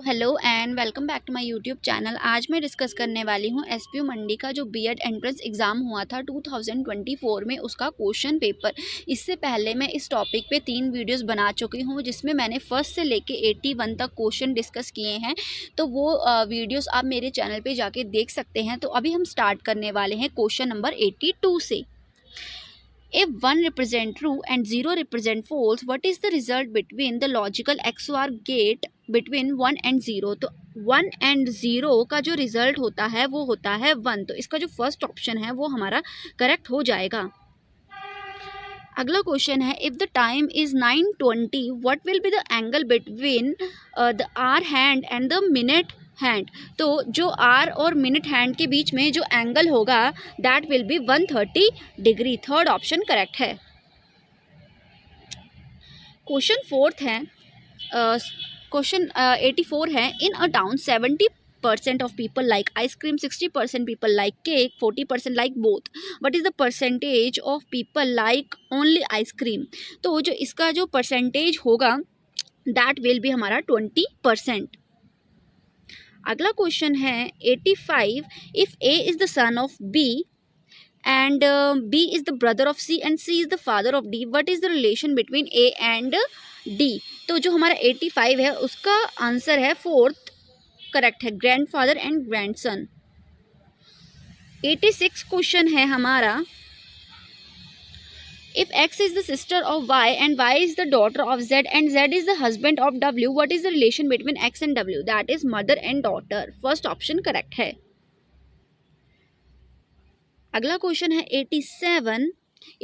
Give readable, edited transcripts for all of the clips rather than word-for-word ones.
Hello and welcome back to my YouTube channel. आज मैं discuss करने वाली हूँ एसपीयू मंडी का जो बीएड एंट्रेंस एग्ज़ाम हुआ था 2024 में, उसका क्वेश्चन पेपर। इससे पहले मैं इस टॉपिक पे 3 वीडियोस बना चुकी हूँ जिसमें मैंने फर्स्ट से लेके 81 तक क्वेश्चन डिस्कस किए हैं। तो वो वीडियोस आप मेरे चैनल पे जाके देख सकते हैं। तो अभी हम स्टार्ट करने वाले हैं क्वेश्चन नंबर 82 से। If 1 represent true and 0 represent false, what is the result between the logical XOR gate between 1 and 0? तो 1 and 0 का जो रिजल्ट होता है वो होता है 1। तो इसका जो फर्स्ट ऑप्शन है वो हमारा करेक्ट हो जाएगा। अगला क्वेश्चन है, if the time is 9:20, what will be the angle between the hour hand and the minute hand? तो जो आर और मिनट हैंड के बीच में जो एंगल होगा that will be 130 degree. Third option correct है। क्वेश्चन फोर्थ है, क्वेश्चन 84 है, इन अ town 70% of people like ice cream, 60% people like cake, 40% like both. What is the percentage of people like only ice cream? तो जो इसका जो percentage होगा that will be हमारा 20%। अगला क्वेश्चन है 85, if A is the son of B and B is the brother of C and C is the father of D, what is the relation between A and D? तो जो हमारा 85 है उसका answer है fourth correct है, grandfather and grandson. 86 question है हमारा, if X is the sister of Y and Y is the daughter of Z and Z is the husband of W, what is the relation between X and W? That is mother and daughter। First option correct है। अगला question है 87,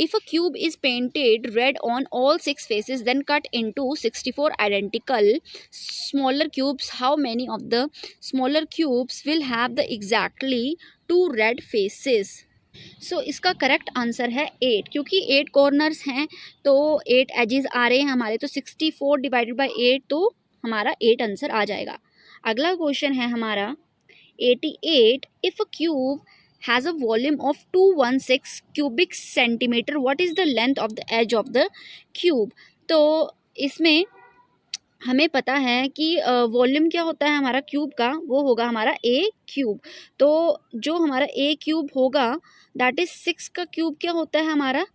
if a cube is painted red on all 6 faces then cut into 64 identical smaller cubes, how many of the smaller cubes will have the exactly 2 red faces? सो इसका correct answer है 8, क्योंकि 8 corners हैं तो 8 edges आ रहे हैं हमारे, तो 64 divided by 8 तो हमारा 8 आंसर आ जाएगा। अगला क्वेश्चन है हमारा 88, if a cube has a volume of 216 cubic centimeter, what is the length of the edge of the cube? तो इसमें हमें पता है कि वॉल्यूम क्या होता है हमारा क्यूब का, वो होगा हमारा ए क्यूब। तो जो हमारा ए क्यूब होगा दैट इज 6 का क्यूब क्या होता है हमारा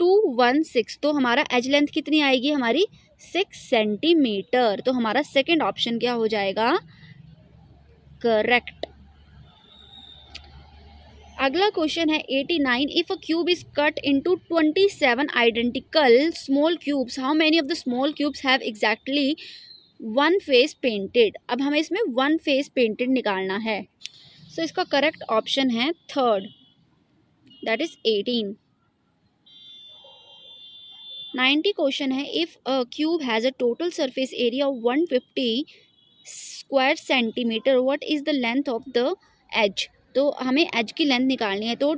216, तो हमारा एज लेंथ कितनी आएगी हमारी 6 सेंटीमीटर। तो हमारा सेकंड ऑप्शन क्या हो जाएगा करेक्ट। अगला क्वेश्चन है 89, if a cube is cut into 27 identical small cubes, how many of the small cubes have exactly 1 face painted? अब हमें इसमें 1 फेस पेंटेड निकालना है। सो इसका करेक्ट ऑप्शन है थर्ड, दैट इज 18। 90 क्वेश्चन है, if a cube has a total surface area of 150 square centimetre, what is the length of the edge? तो हमें एज की लेंथ निकालनी है। तो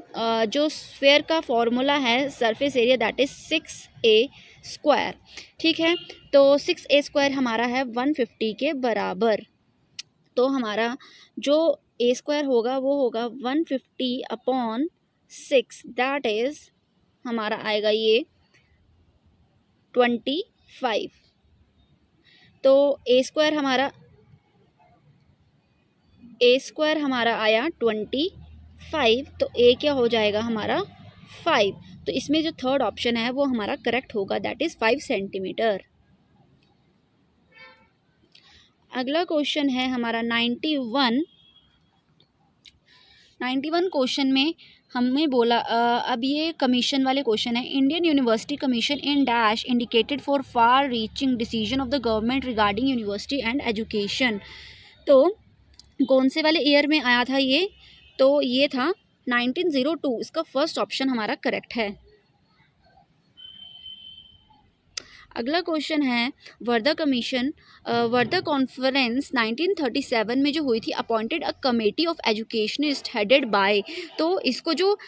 जो स्फेयर का फॉर्मूला है surface area that is 6a square. ठीक है, तो 6a स्क्वायर हमारा है 150 के बराबर। तो हमारा जो a स्क्वायर होगा वो होगा 150 अपॉन 6, दैट इज हमारा आएगा ये 25। तो a स्क्वायर हमारा आया 25, तो a क्या हो जाएगा हमारा 5। तो इसमें जो थर्ड ऑप्शन है वो हमारा करेक्ट होगा, दैट इज 5 सेंटीमीटर। अगला क्वेश्चन है हमारा 91 क्वेश्चन में हमें बोला अब ये कमीशन वाले क्वेश्चन है, Indian university commission in dash indicated for far reaching decision of the government regarding university and education. तो कौन से वाले ईयर में आया था ये? तो ये था 1902। इसका फर्स्ट ऑप्शन हमारा करेक्ट है। अगला क्वेश्चन है वर्धा कमीशन, वर्धा कॉन्फ्रेंस 1937 में जो हुई थी, appointed a committee of educationist headed by, तो इसको जो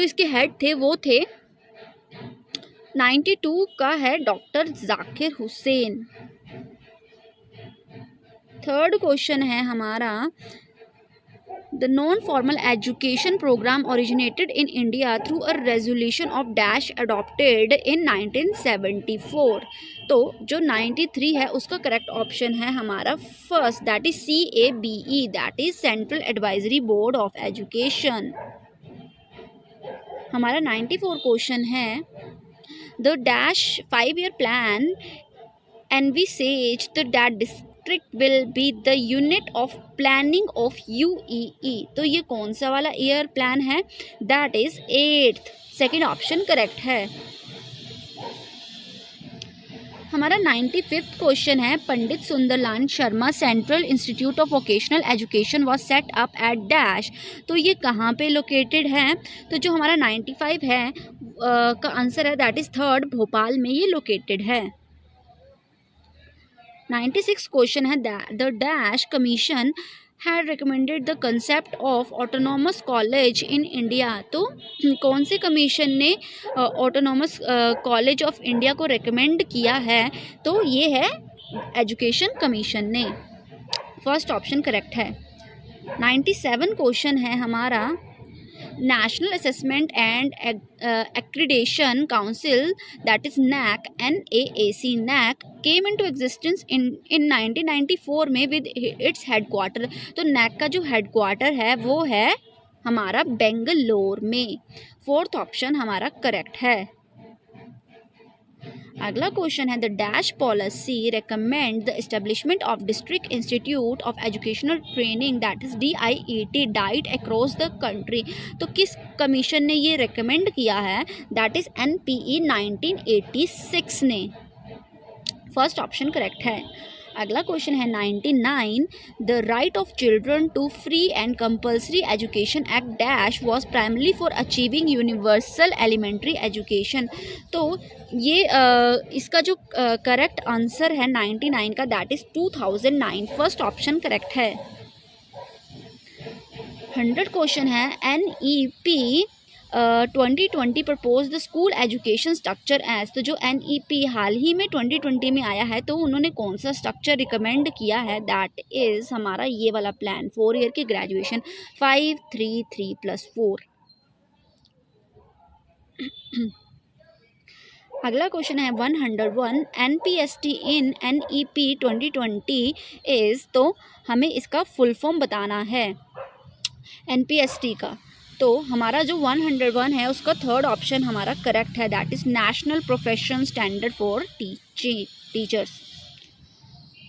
इसके हेड थे वो थे 92 का है doctor Zakir Hussain. Third question है हमारा The non-formal education program originated in India through a resolution of dash adopted in 1974. तो जो 93 है उसका करेक्ट ऑप्शन है हमारा first, that is CABE, that is central advisory board of education. हमारा 94 क्वेश्चन है the dash 5-year plan envisaged that district will be the unit of planning of UEE। तो ये कौन सा वाला ईयर प्लान है? That is 8th, second option correct है। हमारा 95th क्वेश्चन है Pandit Sundarlal Sharma central institute of vocational education was set up at dash. तो ये कहाँ पे लोकेटेड है? तो जो हमारा 95 है का आंसर है दैट इज 3rd, भोपाल में ये लोकेटेड है। 96 क्वेश्चन है the dash commission had recommended the concept of autonomous college in India। तो कौन से कमीशन ने ऑटोनॉमस कॉलेज ऑफ इंडिया को रेकमेंड किया है? तो ये है एजुकेशन कमीशन ने। फर्स्ट ऑप्शन करेक्ट है। 97 क्वेश्चन है हमारा national assessment and accreditation council that is NAAC NAAC NAAC came into existence in 1994 में विद इट्स हेडक्वार्टर। तो NAAC का जो हेडक्वार्टर है वो है हमारा बेंगलोर में। फोर्थ ऑप्शन हमारा करेक्ट है। अगला क्वेश्चन है the dash policy recommend the establishment of district institute of educational training that is DIET diet across the country. तो किस कमीशन ने ये रेकमेंड किया है? दैट इज NPE 1986 ने। फर्स्ट ऑप्शन करेक्ट है। अगला क्वेश्चन है 99 the right of children to free and compulsory education act dash was primarily for achieving universal elementary education. तो ये इसका जो करेक्ट आंसर है 99 का that is 2009। First option correct है। 100 क्वेश्चन है NEP 2020 propose the school education structure as. तो जो NEP हाल ही में 2020 में आया है तो उन्होंने कौन सा स्ट्रक्चर रिकमेंड किया है? दैट इज हमारा ये वाला प्लान 4 ईयर की ग्रेजुएशन 5-3-3+4। अगला क्वेश्चन है 101 NPST इन NEP 2020 इज। तो हमें इसका फुल फॉर्म बताना है NPST का। तो हमारा जो 101 है उसका थर्ड ऑप्शन हमारा करेक्ट है that is national professional standard for teachers.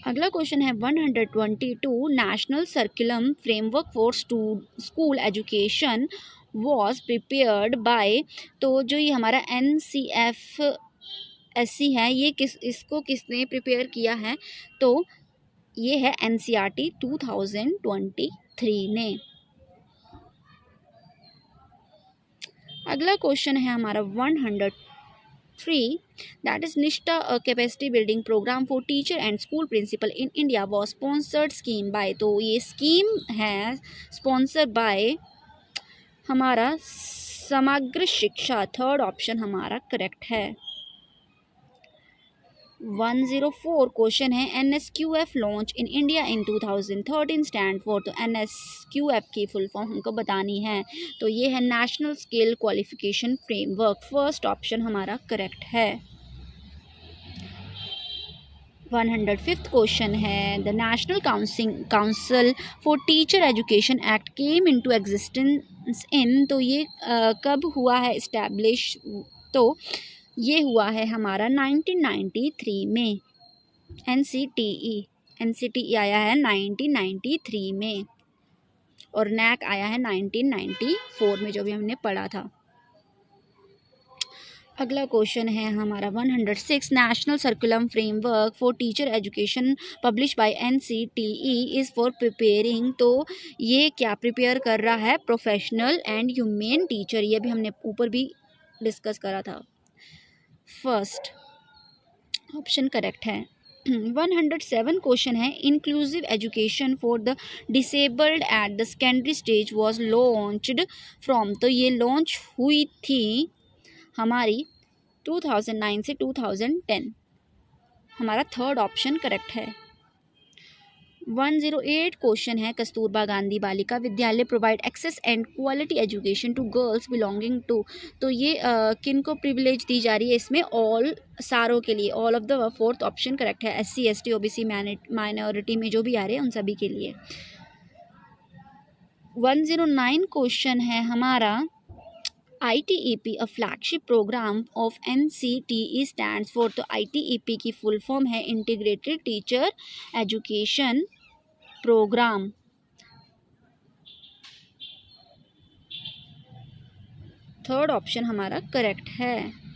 अगला क्वेश्चन है 122 national सर्कुलम framework for school education was prepared by. तो जो ये हमारा NCFSC है ये इसको किसने प्रिपेयर किया है? तो ये है NCERT 2023 ने। अगला क्वेश्चन है हमारा 103 that is Nishtha capacity building programme for teacher and school principal in India was sponsored scheme by. तो ये स्कीम है स्पॉन्सर बाय हमारा समग्र शिक्षा। थर्ड ऑप्शन हमारा करेक्ट है। 104 क्वेश्चन है NSQF launch in India in 2013 stand for. तो NSQF की फुल फॉर्म हमको बतानी है। तो ये है national skill qualification framework. First option हमारा करेक्ट है। 105th क्वेश्चन है the national council for teacher education act came into existence in. तो ये कब हुआ है इस्टेब्लिश? तो ये हुआ है हमारा 1993 में। NCTE आया है 1993 में और NAAC आया है 1994 में जो भी हमने पढ़ा था। अगला क्वेश्चन है हमारा 106 national सर्कुलम framework for teacher education publish by NCTE is for preparing. तो ये क्या प्रिपेयर कर रहा है? Professional and humane teacher. ये भी हमने ऊपर भी डिस्कस करा था। फर्स्ट ऑप्शन करेक्ट है। 107 क्वेश्चन है inclusive education for the disabled at the secondary stage was launched from. तो ये लॉन्च हुई थी हमारी 2009 से 2010। हमारा थर्ड ऑप्शन करेक्ट है। 108 क्वेश्चन है, Kasturba Gandhi Balika Vidyalaya provide access and quality education to girls belonging to, तो ये किन को प्रिविलेज दी जा रही है इसमें? ऑल, सारों के लिए, all of the fourth option correct है। SC ST OBC माइनॉरिटी में जो भी आ रहे हैं उन सभी के लिए। 109 क्वेश्चन है हमारा, ITEP a flagship program of NCTE stands for, तो ITEP की फुल फॉर्म है integrated teacher education programme. Third option हमारा करेक्ट है।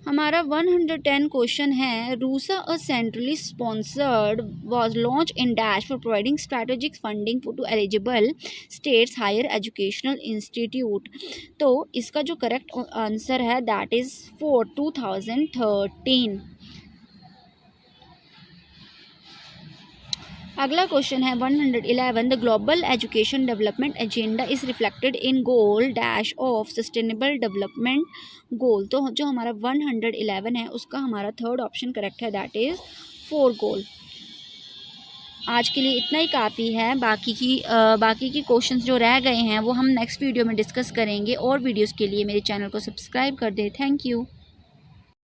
हमारा 110 क्वेश्चन है, RUSA a centrally sponsored was launch in dash for providing strategic funding to eligible states higher educational institute, तो इसका जो करेक्ट आंसर है दैट इज़ 2013। अगला क्वेश्चन है 111, the global education development agenda is reflected in goal dash of sustainable development goal, तो जो हमारा 111 है उसका हमारा थर्ड ऑप्शन करेक्ट है दैट इज़ 4 गोल। आज के लिए इतना ही काफ़ी है, बाकी की क्वेश्चंस जो रह गए हैं वो हम नेक्स्ट वीडियो में डिस्कस करेंगे, और वीडियोस के लिए मेरे चैनल को सब्सक्राइब कर दें। Thank you.